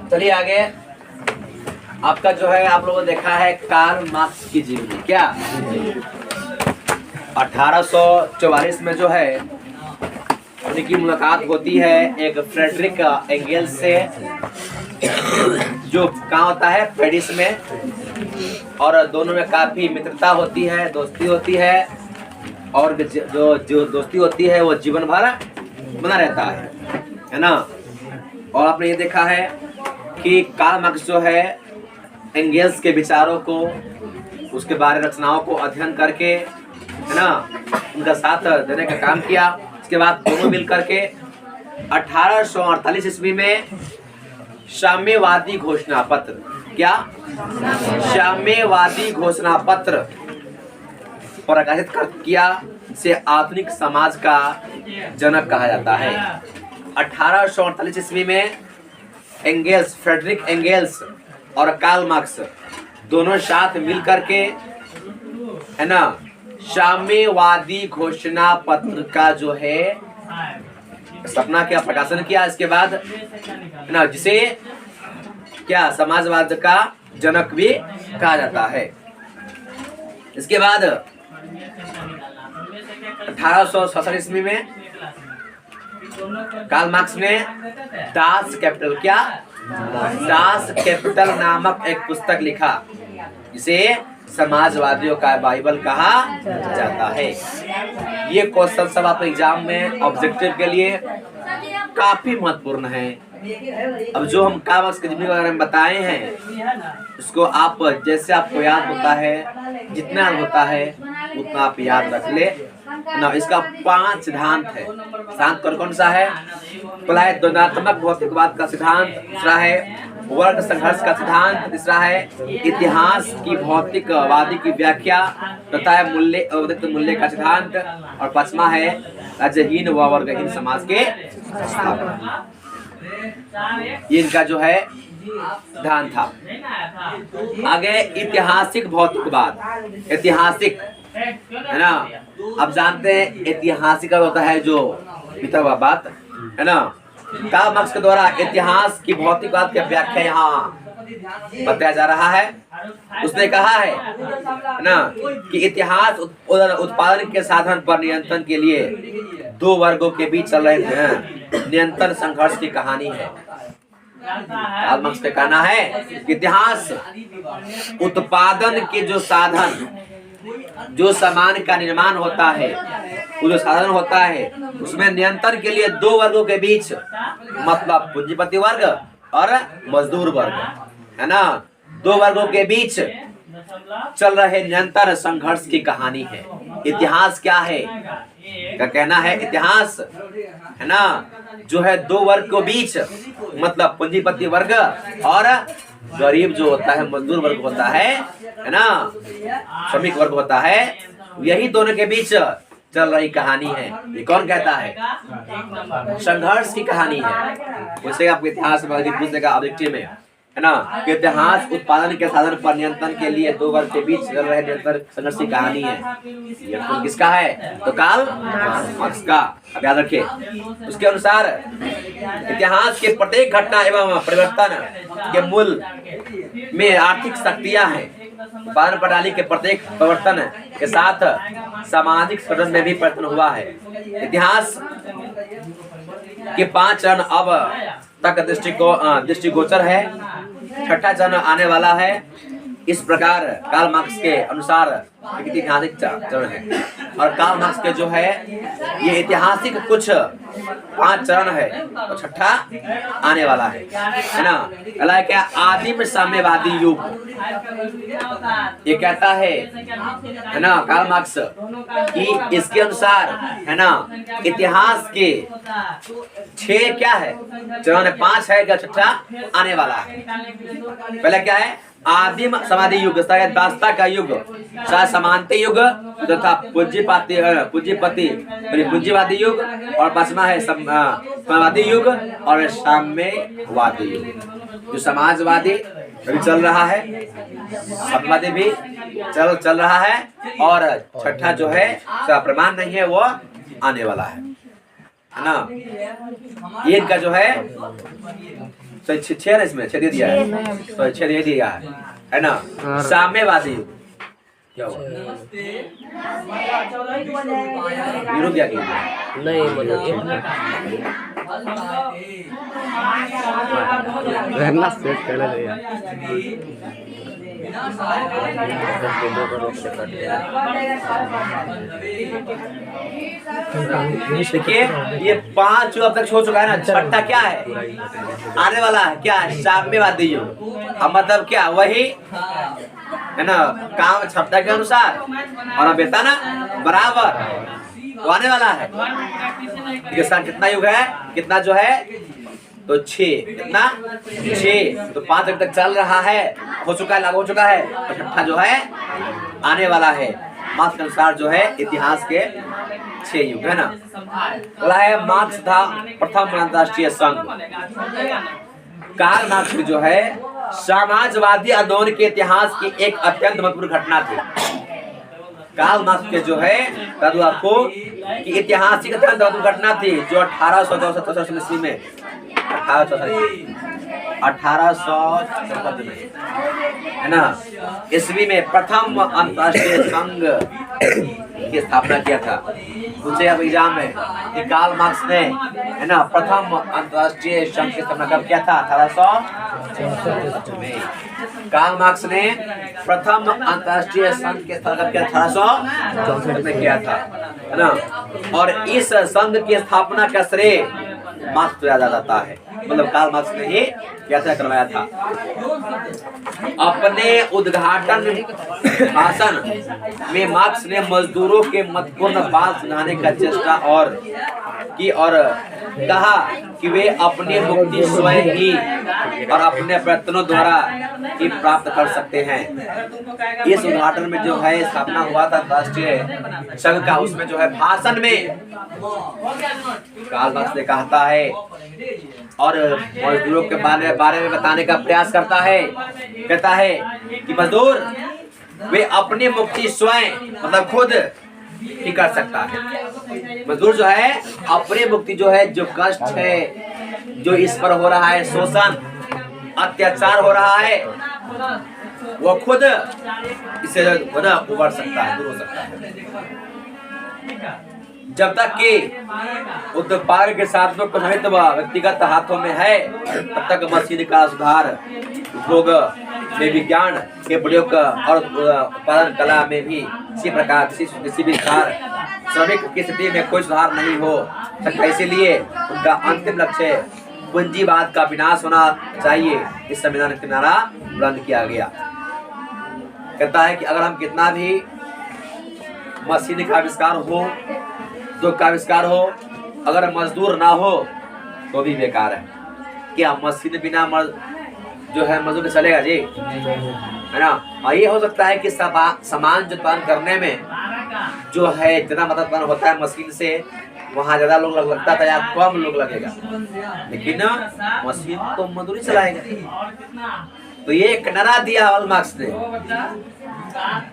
चलिए आगे। आपका जो है आप लोगों ने देखा है कार्ल मार्क्स की जीवनी। क्या 1844 में जो है उनकी मुलाकात होती है एक फ्रेडरिक एंगेल्स से, जो कहाँ होता है, पेरिस में। और दोनों में काफी मित्रता होती है, दोस्ती होती है, और जो दोस्ती होती है वो जीवन भर बना रहता है ना। और आपने ये देखा है कि कार्ल मार्क्स जो है एंगेल्स के विचारों को, उसके बारे रचनाओं को अध्ययन करके, है ना, उनका साथ देने का काम किया। इसके बाद दोनों मिलकर के 1848 ईस्वी में साम्यवादी घोषणा पत्र, क्या साम्यवादी घोषणा पत्र प्रकाशित किया, से आधुनिक समाज का जनक कहा जाता है। 1848 ईस्वी में एंगेल्स, फ्रेडरिक एंगेल्स और कार्ल मार्क्स दोनों साथ मिलकर के, है ना, साम्यवादी घोषणा पत्र का जो है सपना क्या प्रकाशन किया। इसके बाद, है ना, जिसे क्या समाजवाद का जनक भी कहा जाता है। इसके बाद 1867 ईस्वी में कार्ल मार्क्स ने दास कैपिटल, क्या दास कैपिटल नामक एक पुस्तक लिखा, जिसे समाजवादियों का बाइबल कहा जाता है। ये क्वेश्चन सब आप एग्जाम में ऑब्जेक्टिव के लिए काफी महत्वपूर्ण है। अब जो हम कार्ल मार्क्स की जीवनी के बारे में बताए हैं, उसको आप जैसे आपको याद होता है, जितना होता है उतना आप याद रख ले ना। इसका 5 सिद्धांत है। सिद्धांत कौन सा है? पहला है द्वंद्वात्मक भौतिकवाद का सिद्धांत, दूसरा है वर्ग संघर्ष का सिद्धांत, तीसरा है इतिहास की भौतिकवादी की व्याख्या तथा है मूल्य का सिद्धांत, और पांचवा है राज्यहीन व वर्गहीन समाज के स्थापना। ये इनका जो है सिद्धांत था। आगे ऐतिहासिक भौतिकवाद, ऐतिहासिक, है ना। अब जानते हैं ऐतिहासिक होता है जो बीता हुआ बात, है ना। कार्ल मार्क्स के द्वारा इतिहास की भौतिकवाद की व्याख्या यहाँ बताया जा रहा है। उसने कहा है ना कि इतिहास उत्पादन के साधन पर नियंत्रण के लिए 2 वर्गों के बीच चल रहे नियंत्रण संघर्ष की कहानी है। कार्ल मार्क्स का कहना है कि इतिहास उत्पादन के जो साधन, जो सामान का निर्माण होता है, वो जो साधन होता है, उसमें नियंत्रण के लिए 2 वर्गों के बीच, मतलब पूंजीपति वर्ग और मजदूर वर्ग, है ना, 2 वर्गों के बीच चल रहे निरंतर संघर्ष की कहानी है। इतिहास क्या है का कहना है, इतिहास, है ना, जो है 2 वर्ग के बीच, मतलब पूंजीपति वर्ग और गरीब जो होता है, मजदूर वर्ग होता है ना, श्रमिक वर्ग होता है, यही दोनों के बीच चल रही कहानी है। ये कौन कहता है? संघर्ष की कहानी है। उसे आपको इतिहास में पूछेगा ऑब्जेक्टिव में, है ना, कि इतिहास उत्पादन के साधन पर नियंत्रण के लिए 2 वर्ग के बीच चल रहे निरंतर संघर्ष की कहानी है। ये तो किसका है? तो कार्ल मार्क्स का। अब याद रखिए, उसके अनुसार इतिहास के प्रत्येक घटना एवं परिवर्तन के मूल में आर्थिक शक्तियां हैं। उत्पादन प्रणाली के प्रत्येक परिवर्तन के साथ सामाजिक संगठन में भी परिवर्तन हुआ है। इतिहास के 5 चरण अब तक दृष्टिगोचर है, 6ठा चरण आने वाला है। इस प्रकार कार्ल मार्क्स के अनुसार ऐतिहासिक चरण है, और कार्ल मार्क्स के जो है ये ऐतिहासिक कुछ 5 चरण है, और 6ठा आने वाला है ना। अला क्या आदिम साम्यवादी युग, ये कहता है ना कार्ल मार्क्स कि इसके अनुसार, है ना, इतिहास के 6 क्या है चरण, 5 है, 6ठा आने वाला है। पहले क्या है? आदिम समाधि युग, दासता का युग, समानते युग तथा पूंजीवादी युग, और 5वां है समाजवादी युग और साम्यवादी युग। जो समाजवादी अभी चल रहा है, साम्यवादी भी चल रहा है, और 6ठा जो है प्रमाण नहीं है, वो आने वाला है। है ना। ये इनका जो है तो 6 है, इसमें 6 दे दिया है, तो 6 दे दिया है ना। साम्यवादी क्या हुआ? यूरोप क्या किया? नहीं रहना सेट कर ले यार। देखिए ये 5 अब तक हो चुका है ना। छठा क्या है आने वाला है, क्या है? साम्यवादी युग। अब मतलब क्या वही है ना, काम छठा के अनुसार और अब बेटा ना बराबर वो आने वाला है। कितना युग है, कितना जो है तो 6, कितना 6, तो 5 अभी तक चल रहा है, हो चुका है, लागू हो चुका है, और छठा जो है आने वाला है। मार्क्स के अनुसार जो है इतिहास के 6 युग है ना। बोला है मार्क्स था प्रथम अंतरराष्ट्रीय संघ। कार्ल मार्क्स की जो है समाजवादी आंदोलन के इतिहास की एक अत्यंत महत्वपूर्ण घटना थी। कार्ल मार्क्स के जो है आपको कि ऐतिहासिक अत्यंत महत्वपूर्ण घटना थी जो 1864 ईस्वी में 1864 में है ना ईस्वी में प्रथम अंतरराष्ट्रीय संघ की स्थापना किया था। पूछे अब एग्जाम में कि कार्ल मार्क्स ने है ना प्रथम अंतरराष्ट्रीय संघ की स्थापना कब किया था? 1864 में। कार्ल मार्क्स ने प्रथम अंतरराष्ट्रीय संघ की स्थापना किया 1864 में किया था, है ना। और इस संघ की स्थापना का श्रेय मार्क्स को याद जाता है, मतलब कार्ल मार्क्स ने ही कैसे करवाया था। अपने उद्घाटन भाषण में मार्क्स ने मजदूरों के महत्वपूर्ण बात सुनाने का चेष्टा और कहा कि वे अपनी मुक्ति स्वयं ही और अपने प्रयत्नों द्वारा ही प्राप्त कर सकते हैं। इस उद्घाटन में जो है स्थापना हुआ था राष्ट्रीय संघ का, उसमें जो है भाषण में कार्ल मार्क्स ने कहता है और मजदूरों के बारे में बताने का प्रयास करता है। कहता है कि मजदूर वे अपनी मुक्ति स्वयं मतलब खुद ही कर सकता है। मजदूर जो है अपनी मुक्ति जो है, जो कष्ट है जो इस पर हो रहा है, शोषण अत्याचार हो रहा है, वो खुद इससे उबर सकता है, दूर हो सकता है। जब तक कि उत्पाद के साथ में प्रभावित व्यक्तिगत हाथों में है तब तक मशीन का सुधार, उद्योग में विज्ञान के प्रयोग और उत्पादन कला में भी इसी प्रकार किसी भी श्रमिक की स्थिति में कोई सुधार नहीं हो सकता। इसीलिए उनका अंतिम लक्ष्य पूंजीवाद का विनाश होना चाहिए। इस संविधान का नारा बुलंद किया गया। कहता है कि अगर हम कितना भी मशीन का आविष्कार हो, उद्योग का आविष्कार हो, अगर मजदूर ना हो तो भी बेकार है। क्या मशीन बिना जो है मजदूर चलेगा जी, है ना। और ये हो सकता है कि सामान जो उत्पादन करने में जो है जितना मतलब उत्पादन होता है मशीन से, वहाँ ज्यादा लोग लगता था या कम लोग लगेगा, लेकिन मशीन तो मजदूर ही चलाएगा। तो ये एक नारा दिया कार्ल मार्क्स ने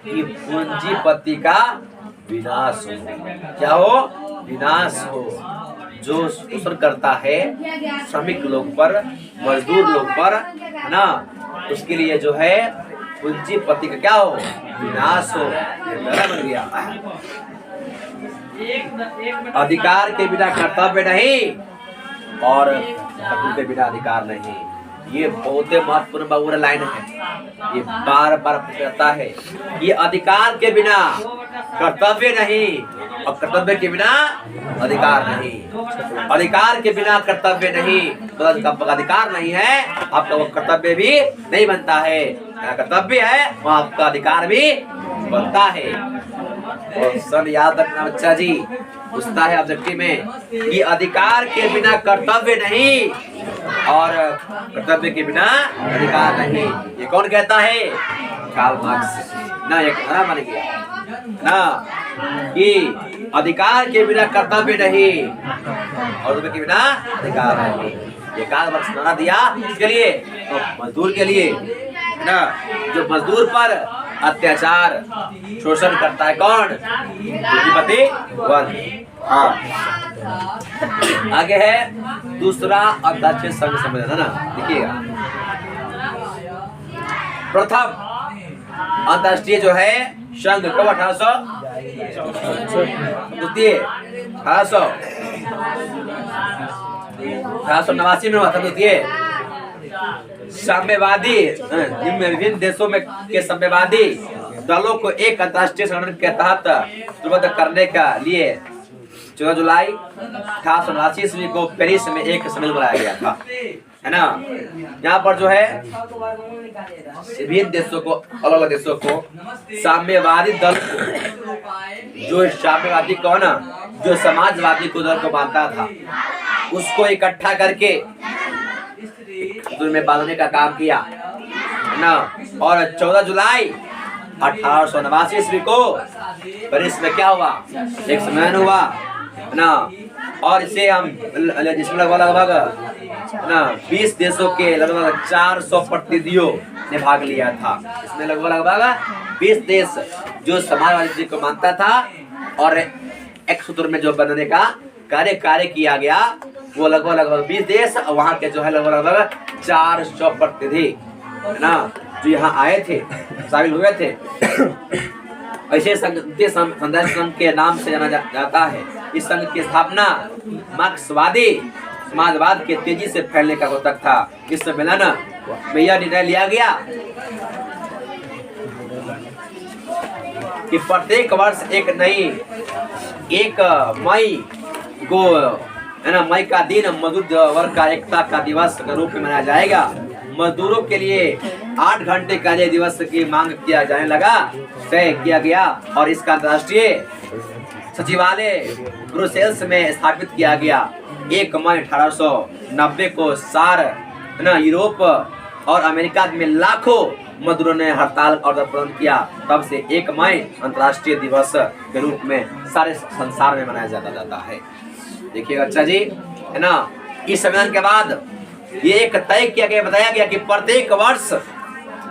कि पूंजीपति का विनाश हो। क्या हो? विनाश हो। जो शोषण करता है श्रमिक लोग पर, मजदूर लोग पर, है ना, उसके लिए जो है पूंजीपति का क्या हो? विनाश हो। बन गया। अधिकार के बिना कर्तव्य नहीं और कर्तव्य के बिना अधिकार नहीं। ये बहुत महत्वपूर्ण बहुरा लाइन है, ये बार बार कहता है। ये अधिकार के बिना कर्तव्य नहीं और कर्तव्य के बिना अधिकार नहीं। अधिकार के बिना कर्तव्य नहीं, तो आपका अधिकार नहीं है, आपका वो कर्तव्य भी नहीं बनता है। कर्तव्य है वहाँ आपका अधिकार भी बनता है। और सब याद रखना बच्चा जी, पूछता है ऑब्जेक्टिव में कि अधिकार के बिना कर्तव्य नहीं और कर्तव्य के बिना अधिकार नहीं। ये कौन कहता है? कार्ल मार्क्स ना। एक नारा बन गया ना कि अधिकार के बिना कर्तव्य नहीं और कर्तव्य के बिना अधिकार नहीं। ये कार्ल मार्क्स नारा दिया किसके लिए? तो मजदूर के लिए, है ना। जो मजदूर पर अत्याचार शोषण करता है कौन? पूंजीपति वर्ग। हाँ, आगे है दूसरा अंतर्राष्ट्रीय संघ सम्मेलन है ना, देखिएगा। प्रथम अंतर्राष्ट्रीय जो है संघ कब 1889 में हुआ था। द्वितीय साम्यवादी विभिन्न देशों में के साम्यवादी दलों को एक अंतर्राष्ट्रीय संगठन के तहत सूचीबद्ध करने का लिए 14 जुलाई 1889 ईस्वी को पेरिस में एक सम्मेलन बुलाया गया था, है ना। यहाँ पर जो है विभिन्न देशों को, अलग अलग देशों को साम्यवादी दल, जो साम्यवादी को ना, जो समाजवादी को दल को मानता था, उसको इकट्ठा करके में बांधने का काम किया, है ना। और 14 जुलाई 1889 ईस्वी को पेरिस में क्या हुआ? एक सम्मेलन हुआ, है ना। और इसे हम जिसमें लगभग ना 20 देशों के लगभग 400 प्रतिनिधियों ने भाग लिया था। इसमें लगभग 20 देश जो समाजवादी को मानता था और एक सूत्र में जो बनने का कार्य किया गया, वो लगभग 20 देश, वहाँ के जो है लगभग 400 प्रतिनिधि, है ना, जो यहाँ आए थे, शामिल हुए थे। ऐसे संघ के नाम से जाना जाता है। इस संघ की स्थापना मार्क्सवादी समाजवाद के तेजी से फैलने का द्योतक था। इस सम्मेलन में यह निर्णय लिया गया कि प्रत्येक वर्ष एक मई को, है ना, मई का दिन मजदूर वर्ग का एकता का दिवस के रूप में मनाया जाएगा। मजदूरों के लिए 8 घंटे कार्य दिवस की मांग किया जाने लगा, तय किया गया और इसका अंतर्राष्ट्रीय सचिवालय ब्रुसेल्स में स्थापित किया गया। 1 मई 1890 को सारा यूरोप और अमेरिका में लाखों मजदूरों ने हड़ताल और प्रदर्शन किया। तब से 1 मई अंतर्राष्ट्रीय दिवस के रूप में सारे संसार में मनाया जाता है। देखिएगा अच्छा जी, है ना। इस सम्मेलन के बाद ये एक तय किया गया, बताया गया कि प्रत्येक वर्ष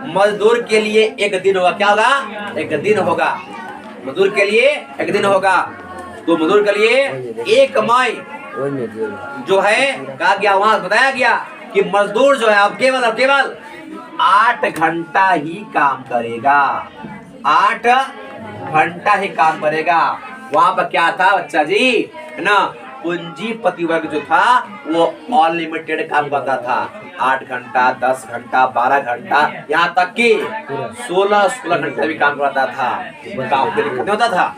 मजदूर के लिए एक दिन होगा। क्या होगा? एक दिन होगा मजदूर के लिए, एक दिन होगा। तो मजदूर के लिए 1 मई जो है कहा गया, वहां बताया गया कि मजदूर जो है अब केवल 8 घंटा ही काम करेगा, 8 घंटा ही काम करेगा। वहां पर क्या था बच्चा जी, है ना, पूंजीपति वर्ग जो था वो अनलिमिटेड काम करता था। 8 घंटा, 10 घंटा, 12 घंटा, यहाँ तक कि 16 घंटा भी काम करता था। काम के दिक्कत होता था।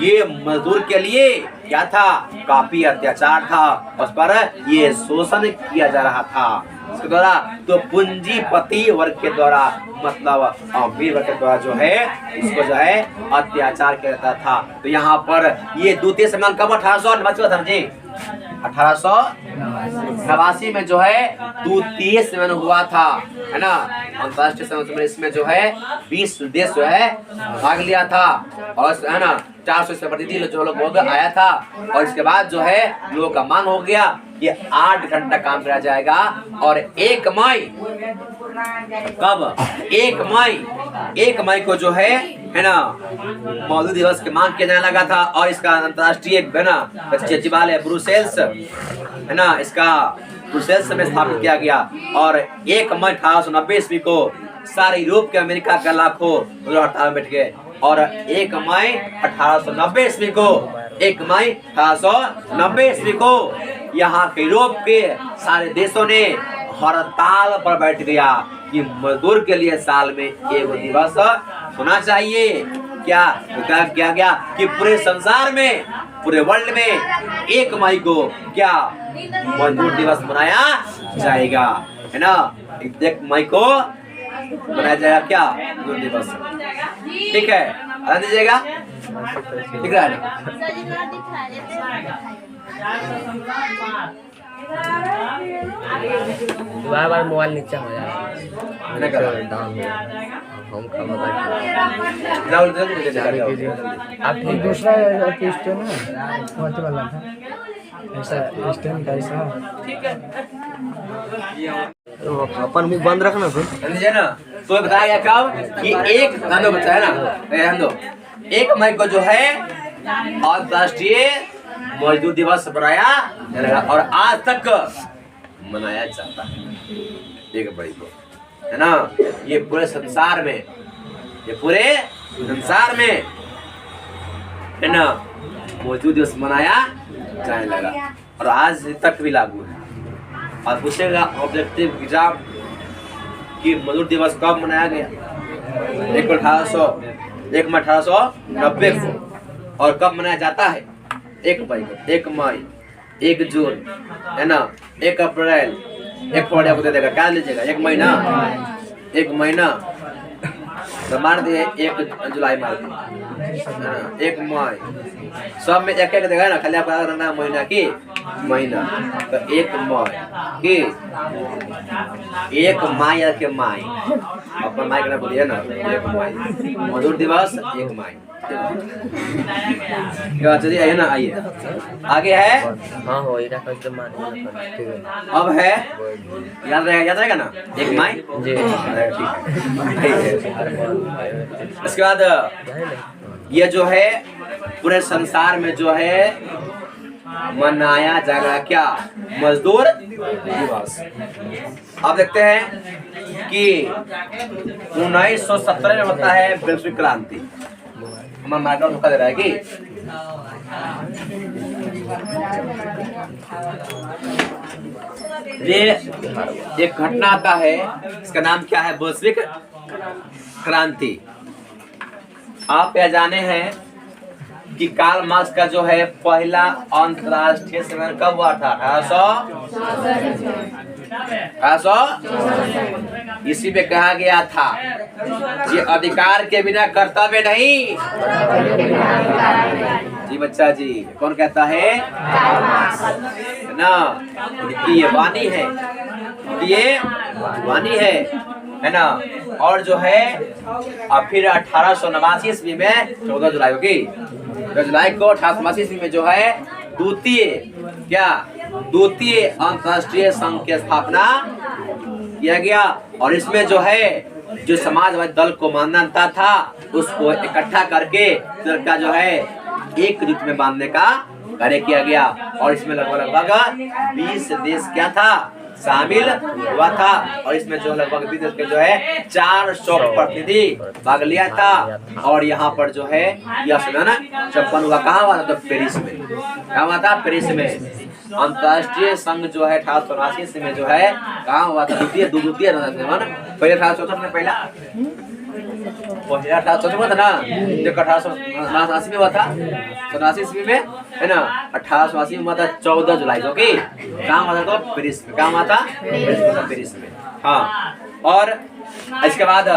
ये मजदूर के लिए क्या था? काफी अत्याचार था, उस पर ये शोषण किया जा रहा था इसके द्वारा। तो पूंजीपति वर्ग के द्वारा, मतलब अमीर वर्ग के द्वारा जो है इसको जो है अत्याचार किया जाता था। तो यहाँ पर ये द्वितीय सम्मेलन कब 1889 में जो है द्वितीय सम्मेलन हुआ था, है ना। अंतर्राष्ट्रीय सम्मेलन इसमें जो है 20 देश जो है भाग लिया था और, है ना, 400 से प्रतिनिधि जो लोग आया था। और इसके बाद जो है लोगों का मांग हो गया कि 8 घंटा काम किया जाएगा। और 1 मई कब? 1 मई को जो है ना मजदूर दिवस की मांग किया जाने लगा था। और इसका अंतर्राष्ट्रीय, है ना, सचिवालय ब्रुसेल्स, है ना, इसका ब्रुसेल्स में स्थापित किया गया। और 1 मई 1890 ईस्वी को सारे यूरोप के, अमेरिका के लाखों हड़ताल में बैठ गए। और 1 मई 1890 ईस्वी को, 1 मई 1890 ईस्वी को यहाँ के यूरोप के सारे देशों ने हड़ताल पर बैठ गया कि मजदूर के लिए साल में एक दिवस होना चाहिए। क्या किया गया कि पूरे संसार में, पूरे वर्ल्ड में 1 मई को क्या मजदूर दिवस मनाया जाएगा, है ना। 1 मई को मनाया जाएगा क्या? मजदूर दिवस। ठीक है, आनंद दीजिएगा, ठीक है। बार मोबाइल नीचे हो जाएगा। आप दूसरा वाला था ऐसा स्टैंड का ऐसा। अपन मुंह बंद रखना फिर ना। तो तो बताया गया कब कि 1 बच्चा है ना, 1 मई को जो है अंतर्राष्ट्रीय मजदूर दिवस मनाया जाएगा और आज तक मनाया जाता है 1 मई को, है ना। ये पूरे संसार में, है ना, मजदूर दिवस मनाया जाने लगा और आज तक भी लागू है। और पूछेगा ऑब्जेक्टिव एग्जाम कि मजदूर दिवस कब मनाया गया, 1 मई 1890 को, और कब मनाया जाता है 1 मई को, 1 मई, 1 जून, है ना, 1 अप्रैल, 1 फरवरी आपको दे देगा, क्या लीजिएगा 1 महीना, 1 महीना तो मार दिए, 1 जुलाई मार दिए, 1 मई सब में एक देगा ना, खाली आपका रहना महीना की महीना, तो 1 मई की 1 मई के माई अपन माई करना बोलिए ना, 1 मई मजदूर दिवस 1 मई। क्या चलिए आइए ना, आइए आगे है। हाँ हो अब है याद रहेगा ना 1 मई जी। इसके बाद ये जो है पूरे संसार में जो है मनाया जाएगा क्या, मजदूर दिवस। आप देखते हैं कि 1917 में होता है वैश्विक क्रांति। हमारा माइक्रो धोखा दे रहा है कि ये एक घटना आता है, इसका नाम क्या है, वैश्विक क्रांति। आप यह जाने हैं कि कार्ल मार्क्स का जो है पहला अंतरराष्ट्रीय सम्मेलन कब हुआ था, 1800 इसी में कहा गया था ये अधिकार के बिना कर्तव्य नहीं। जी बच्चा जी, कौन कहता है ना, ये वाणी है, ये वाणी है ना। और जो है अब फिर 1889 ईस्वी में 14 जुलाई होगी, 14 जुलाई को 1889 ईस्वी में जो है द्वितीय अंतर्राष्ट्रीय संघ की स्थापना किया गया। और इसमें जो है जो समाजवादी दल को मान्यता था उसको इकट्ठा करके का जो है एकजुट में बांधने का कार्य किया गया। और इसमें लगभग 20 देश क्या था, शामिल हुआ था। और इसमें जो लगभग 20 देश के जो है 400 प्रतिनिधि भाग लिया था। और यहाँ पर जो है यह सम्मेलन संपन्न हुआ, कहाँ हुआ था, तो पेरिस में। कहाँ हुआ था, पेरिस में। अंतर्राष्ट्रीय संघ जो है 1889 में जो है कहाँ हुआ था, द्वितीय पहले 1864 में, पहला 1864 में था ना, जो 1889 में हुआ था, 87 ईस्वी में, है ना। 1889 में हुआ था 14 जुलाई को, कि कहाँ हुआ था, तो पेरिस में। कहाँ हुआ था, पेरिस में। हाँ, और इसके बाद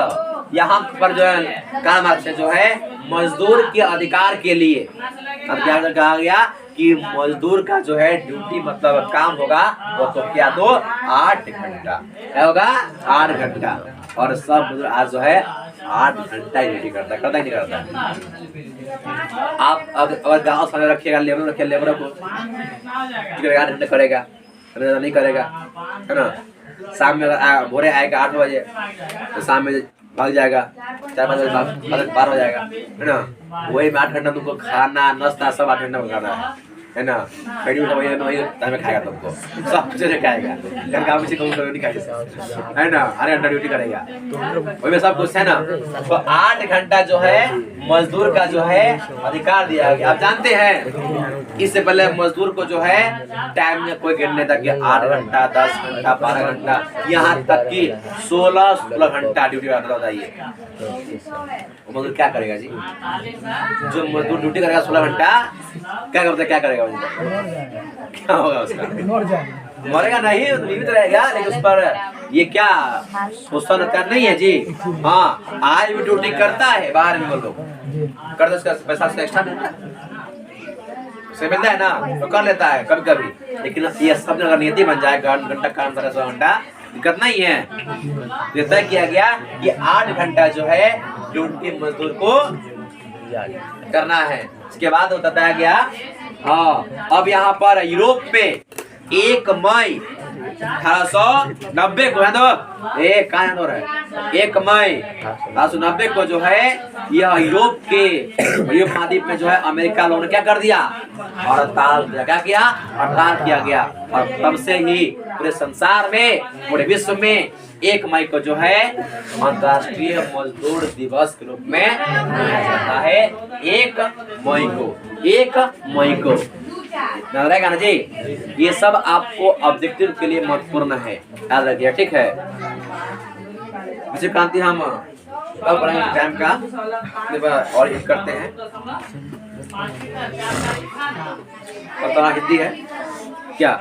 यहाँ पर जो है कार्ल मार्क्स जो है मजदूर के अधिकार के लिए अब क्या कहा गया कि मजदूर का जो है ड्यूटी मतलब काम होगा वो तो क्या, तो 8 घंटा, क्या होगा, 8 घंटा। और सब मजदूर आज जो है 8 घंटा ही ड्यूटी करता ही नहीं करता। आप अगर गाँव सामने रखिएगा, लेबर रखिए, लेबर को 8 घंटे करेगा, नहीं करेगा, है ना। शाम में अगर भोरे आएगा 8 बजे तो शाम में भाग जाएगा, 4 बजे 12 हो जाएगा, है ना। वही में 8 घंटा तुमको खाना नाश्ता सब 8 घंटा में करना है ना। वही टाइम में खाएगा, तुमको सब कुछ नहीं खाएगा, काम से नहीं खाएगा, है ना। 8 घंटा ड्यूटी करेगा, वही में सब कुछ, है ना। तो 8 घंटा जो है मजदूर का जो है अधिकार दिया गया। आप जानते हैं इससे पहले मजदूर को जो है टाइम में कोई गिनने तक 8 घंटा, 10 घंटा, 12 घंटा, यहाँ तक कि 16 घंटा ड्यूटी करता था। ये मजदूर क्या करेगा जी, जो मजदूर ड्यूटी करेगा 16 घंटा, क्या करेगा, क्या होगा उसका, मरेगा नहीं, तो जीवित रहेगा, लेकिन उस पर ये क्या शोषण कर नहीं है जी। हाँ, आज भी ड्यूटी करता है, बाहर में लोग करते, उसका पैसा से एक्स्ट्रा मिलता है, उसे मिलता है ना, तो कर लेता है कभी कभी। लेकिन ये सब अगर नियति बन जाए, घंटा काम करे 16 घंटा, दिक्कत नहीं है। तय किया गया कि 8 घंटा जो है ड्यूटी मजदूर को करना है। इसके बाद बताया गया, हाँ, अब यहाँ पर यूरोप में 1 मई 1890 को है तो एक कहाँ हो रहा है 1 मई 1890 को जो है यह यूरोप महाद्वीप में जो है अमेरिका लोगों ने क्या कर दिया, हड़ताल किया। क्या किया? हड़ताल किया गया। और तब से ही पूरे संसार में, पूरे विश्व में 1 मई को जो है अंतर्राष्ट्रीय मजदूर दिवस के रूप में मनाया जाता है। 1 मई को याद रहेगा ना जी। ये सब आपको ऑब्जेक्टिव के लिए महत्वपूर्ण है, याद रखिए, ठीक है। विश्व क्रांति हम अब पढ़ेंगे टाइम का और एक करते हैं। पता हिंदी है क्या?